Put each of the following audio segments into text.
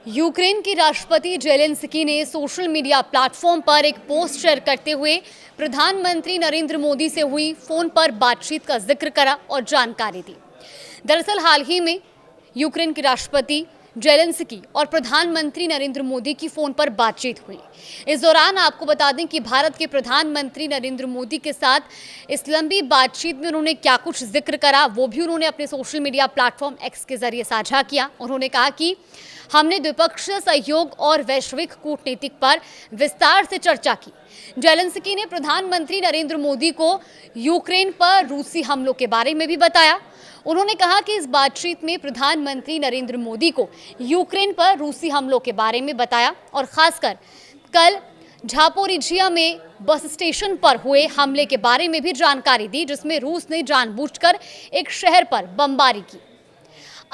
Ukraine के राष्ट्रपति Zelensky ने सोशल मीडिया प्लेटफॉर्म पर एक पोस्ट शेयर करते हुए प्रधानमंत्री नरेंद्र मोदी से हुई फोन पर बातचीत का जिक्र करा और जानकारी दी। दरअसल हाल ही में यूक्रेन के राष्ट्रपति जेलेंस्की और प्रधानमंत्री नरेंद्र मोदी की फोन पर बातचीत हुई। इस दौरान आपको बता दें कि भारत के प्रधानमंत्री नरेंद्र मोदी के साथ इस लंबी बातचीत में उन्होंने क्या कुछ जिक्र करा वो भी उन्होंने अपने सोशल मीडिया प्लेटफॉर्म एक्स के जरिए साझा किया। उन्होंने कहा कि हमने द्विपक्षीय सहयोग और वैश्विक कूटनीति पर विस्तार से चर्चा की। जेलेंस्की ने प्रधानमंत्री नरेंद्र मोदी को यूक्रेन पर रूसी हमलों के बारे में भी बताया। उन्होंने कहा कि इस बातचीत में प्रधानमंत्री नरेंद्र मोदी को यूक्रेन पर रूसी हमलों के बारे में बताया और खासकर कल झापोरिजिया में बस स्टेशन पर हुए हमले के बारे में भी जानकारी दी, जिसमें रूस ने जानबूझकर एक शहर पर बमबारी की।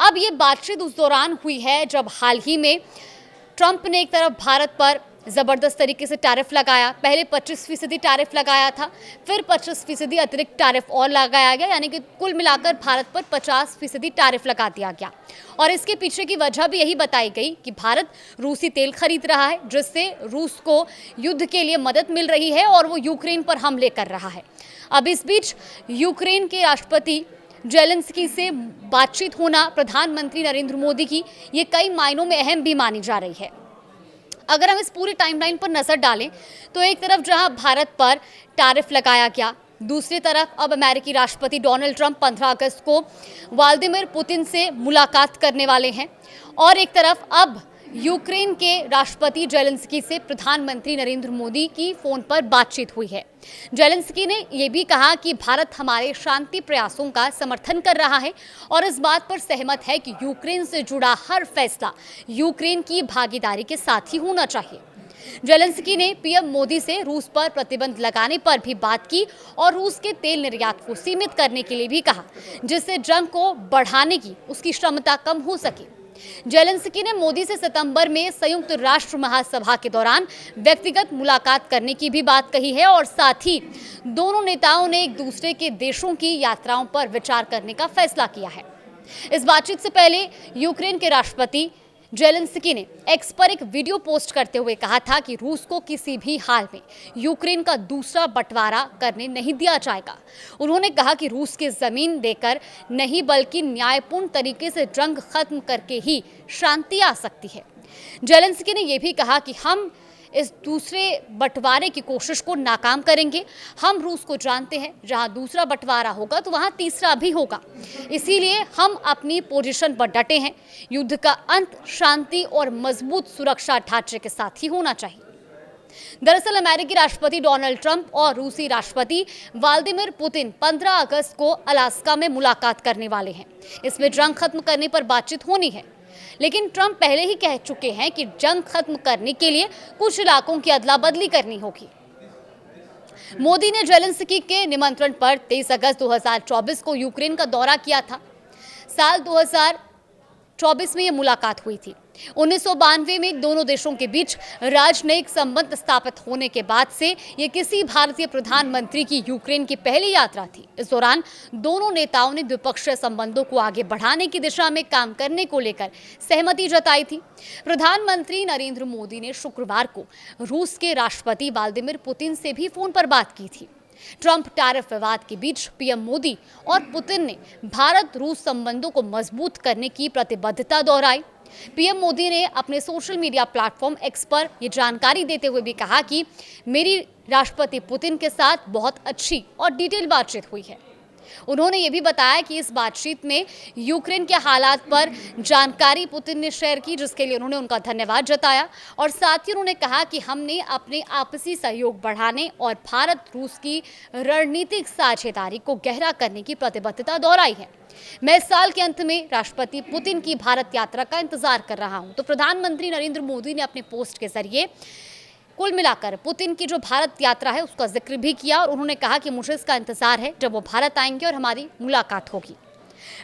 अब ये बातचीत उस दौरान हुई है जब हाल ही में ट्रंप ने एक तरफ भारत पर ज़बरदस्त तरीके से टैरिफ लगाया। पहले 25% टैरिफ लगाया था, फिर 25% अतिरिक्त टैरिफ और लगाया गया, यानी कि कुल मिलाकर भारत पर 50% टैरिफ लगा दिया गया। और इसके पीछे की वजह भी यही बताई गई कि भारत रूसी तेल खरीद रहा है, जिससे रूस को युद्ध के लिए मदद मिल रही है और वो यूक्रेन पर हमले कर रहा है। अब इस बीच यूक्रेन के राष्ट्रपति जेलेंस्की से बातचीत होना प्रधानमंत्री नरेंद्र मोदी की ये कई मायनों में अहम भी मानी जा रही है। अगर हम इस पूरी टाइमलाइन पर नजर डालें तो एक तरफ जहां भारत पर टैरिफ लगाया गया, दूसरी तरफ अब अमेरिकी राष्ट्रपति डोनाल्ड ट्रंप 15 अगस्त को व्लादिमीर पुतिन से मुलाकात करने वाले हैं और एक तरफ अब यूक्रेन के राष्ट्रपति जेलेंस्की से प्रधानमंत्री नरेंद्र मोदी की फोन पर बातचीत हुई है। जेलेंस्की ने यह भी कहा कि भारत हमारे शांति प्रयासों का समर्थन कर रहा है और इस बात पर सहमत है कि यूक्रेन से जुड़ा हर फैसला यूक्रेन की भागीदारी के साथ ही होना चाहिए। जेलेंस्की ने पीएम मोदी से रूस पर प्रतिबंध लगाने पर भी बात की और रूस के तेल निर्यात को सीमित करने के लिए भी कहा, जिससे जंग को बढ़ाने की उसकी क्षमता कम हो सके। जेलेंस्की ने मोदी से सितंबर में संयुक्त राष्ट्र महासभा के दौरान व्यक्तिगत मुलाकात करने की भी बात कही है और साथ ही दोनों नेताओं ने एक दूसरे के देशों की यात्राओं पर विचार करने का फैसला किया है। इस बातचीत से पहले यूक्रेन के राष्ट्रपति जेलेंस्की ने एक्स पर एक वीडियो पोस्ट करते हुए कहा था कि रूस को किसी भी हाल में यूक्रेन का दूसरा बंटवारा करने नहीं दिया जाएगा। उन्होंने कहा कि रूस की जमीन देकर नहीं बल्कि न्यायपूर्ण तरीके से जंग खत्म करके ही शांति आ सकती है। जेलेंस्की ने यह भी कहा कि हम इस दूसरे बंटवारे की कोशिश को नाकाम करेंगे। हम रूस को जानते हैं, जहां दूसरा बंटवारा होगा तो वहां तीसरा भी होगा, इसीलिए हम अपनी पोजीशन पर डटे हैं। युद्ध का अंत शांति और मजबूत सुरक्षा ढांचे के साथ ही होना चाहिए। दरअसल अमेरिकी राष्ट्रपति डोनाल्ड ट्रंप और रूसी राष्ट्रपति व्लादिमीर पुतिन 15 अगस्त को अलास्का में मुलाकात करने वाले हैं। इसमें जंग खत्म करने पर बातचीत होनी है, लेकिन ट्रंप पहले ही कह चुके हैं कि जंग खत्म करने के लिए कुछ इलाकों की अदला बदली करनी होगी। मोदी ने जेलेंस्की के निमंत्रण पर 23 अगस्त 2024 को यूक्रेन का दौरा किया था। साल 2024 में यह मुलाकात हुई थी। 1992 में दोनों देशों के बीच राजनयिक संबंध स्थापित होने के बाद से ये किसी भारतीय प्रधानमंत्री की यूक्रेन की पहली यात्रा थी। इस दौरान दोनों नेताओं ने द्विपक्षीय संबंधों को आगे बढ़ाने की दिशा में काम करने को लेकर सहमति जताई थी। प्रधानमंत्री नरेंद्र मोदी ने शुक्रवार को रूस के राष्ट्रपति व्लादिमीर पुतिन से भी फोन पर बात की थी। ट्रंप टैरिफ विवाद के बीच पीएम मोदी और पुतिन ने भारत रूस संबंधों को मजबूत करने की प्रतिबद्धता दोहराई। पीएम मोदी ने अपने सोशल मीडिया प्लेटफॉर्म एक्स पर यह जानकारी देते हुए भी कहा कि मेरी राष्ट्रपति पुतिन के साथ बहुत अच्छी और डिटेल बातचीत हुई है। उन्होंने ये भी बताया कि इस बातचीत में यूक्रेन के हालात पर जानकारी पुतिन ने शेयर की, जिसके लिए उन्होंने उनका धन्यवाद जताया और साथ ही उन्होंने कहा कि हमने अपने आपसी सहयोग बढ़ाने और भारत रूस की रणनीतिक साझेदारी को गहरा करने की प्रतिबद्धता दोहराई है। मैं इस साल के अंत में राष्ट्रपति पुतिन की भारत यात्रा का इंतजार कर रहा हूं। तो प्रधानमंत्री नरेंद्र मोदी ने अपने पोस्ट के जरिए कुल मिलाकर पुतिन की जो भारत यात्रा है उसका जिक्र भी किया और उन्होंने कहा कि मुझे इसका इंतजार है जब वो भारत आएंगे और हमारी मुलाकात होगी।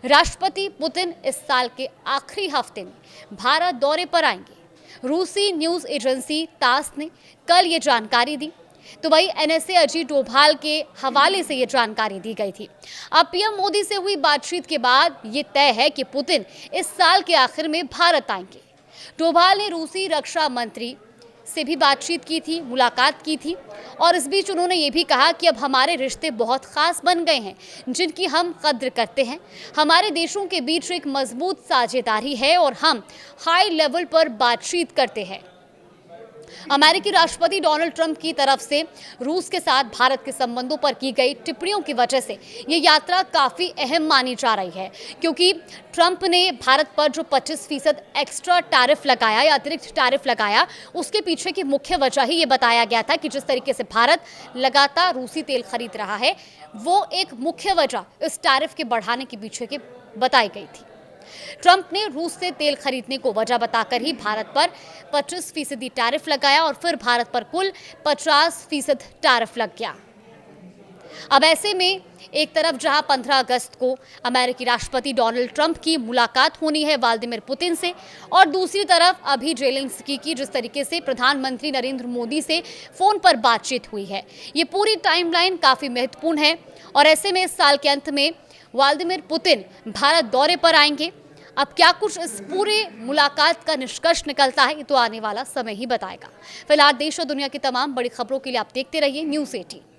राष्ट्रपति पुतिन इस साल के आखिरी हफ्ते में भारत दौरे पर आएंगे। रूसी न्यूज़ एजेंसी तास ने कल ये जानकारी दी। तो वही एनएसए अजीत डोभाल के हवाले से ये जानकारी दी गई थी। अब पीएम मोदी से हुई बातचीत के बाद ये तय है कि पुतिन इस साल के आखिर में भारत आएंगे। डोभाल ने रूसी रक्षा मंत्री से भी बातचीत की थी, मुलाकात की थी और इस बीच उन्होंने ये भी कहा कि अब हमारे रिश्ते बहुत खास बन गए हैं, जिनकी हम कद्र करते हैं। हमारे देशों के बीच एक मजबूत साझेदारी है और हम हाई लेवल पर बातचीत करते हैं। अमेरिकी राष्ट्रपति डोनाल्ड ट्रंप की तरफ से रूस के साथ भारत के संबंधों पर की गई टिप्पणियों की वजह से ये यात्रा काफ़ी अहम मानी जा रही है, क्योंकि ट्रंप ने भारत पर जो 25% एक्स्ट्रा टैरिफ लगाया या अतिरिक्त टैरिफ लगाया, उसके पीछे की मुख्य वजह ही ये बताया गया था कि जिस तरीके से भारत लगातार रूसी तेल खरीद रहा है, वो एक मुख्य वजह इस टैरिफ के बढ़ाने के पीछे की बताई गई थी। ट्रंप ने रूस से तेल खरीदने को वजह बताकर ही भारत पर 25% टैरिफ लगाया और फिर भारत पर कुल 50% टैरिफ लग गया। अब ऐसे में एक तरफ जहां 15 अगस्त को अमेरिकी राष्ट्रपति डोनाल्ड ट्रंप की मुलाकात होनी है व्लादिमीर पुतिन से, और दूसरी तरफ अभी जेलेंस्की की जिस तरीके से प्रधानमंत्री नरेंद्र मोदी से फोन पर बातचीत हुई है, ये पूरी टाइमलाइन काफी महत्वपूर्ण है। और ऐसे में इस साल के अंत में व्लादिमीर पुतिन भारत दौरे पर आएंगे। अब क्या कुछ इस पूरे मुलाकात का निष्कर्ष निकलता है, ये तो आने वाला समय ही बताएगा। फिलहाल देश और दुनिया की तमाम बड़ी खबरों के लिए आप देखते रहिए News 18।